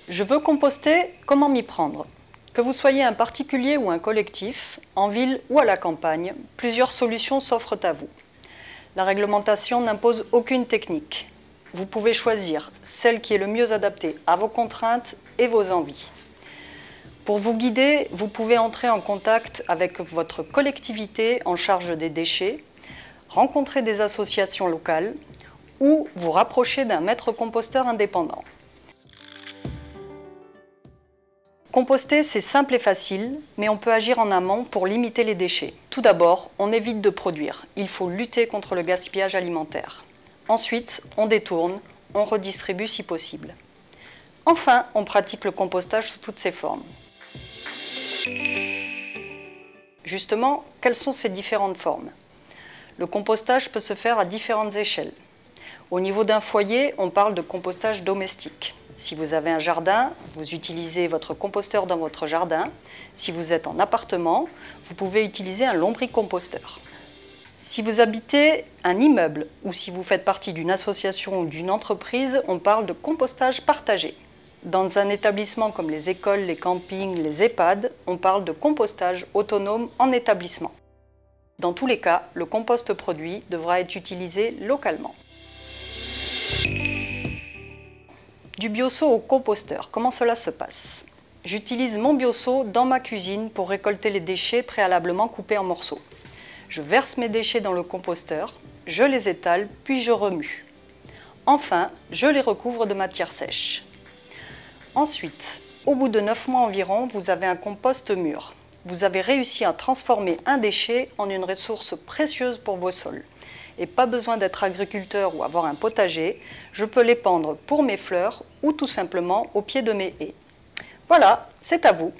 Je veux composter, comment m'y prendre? Que vous soyez un particulier ou un collectif, en ville ou à la campagne, plusieurs solutions s'offrent à vous. La réglementation n'impose aucune technique. Vous pouvez choisir celle qui est le mieux adaptée à vos contraintes et vos envies. Pour vous guider, vous pouvez entrer en contact avec votre collectivité en charge des déchets, rencontrer des associations locales ou vous rapprocher d'un maître composteur indépendant. Composter, c'est simple et facile, mais on peut agir en amont pour limiter les déchets. Tout d'abord, on évite de produire. Il faut lutter contre le gaspillage alimentaire. Ensuite, on détourne, on redistribue si possible. Enfin, on pratique le compostage sous toutes ses formes. Justement, quelles sont ces différentes formes? Le compostage peut se faire à différentes échelles. Au niveau d'un foyer, on parle de compostage domestique. Si vous avez un jardin, vous utilisez votre composteur dans votre jardin. Si vous êtes en appartement, vous pouvez utiliser un lombricomposteur. Si vous habitez un immeuble ou si vous faites partie d'une association ou d'une entreprise, on parle de compostage partagé. Dans un établissement comme les écoles, les campings, les EHPAD, on parle de compostage autonome en établissement. Dans tous les cas, le compost produit devra être utilisé localement. Du bioseau au composteur, comment cela se passe? J'utilise mon bioseau dans ma cuisine pour récolter les déchets préalablement coupés en morceaux. Je verse mes déchets dans le composteur, je les étale, puis je remue. Enfin, je les recouvre de matière sèche. Ensuite, au bout de 9 mois environ, vous avez un compost mûr. Vous avez réussi à transformer un déchet en une ressource précieuse pour vos sols. Et pas besoin d'être agriculteur ou avoir un potager, je peux l'épandre pour mes fleurs ou tout simplement au pied de mes haies. Voilà, c'est à vous.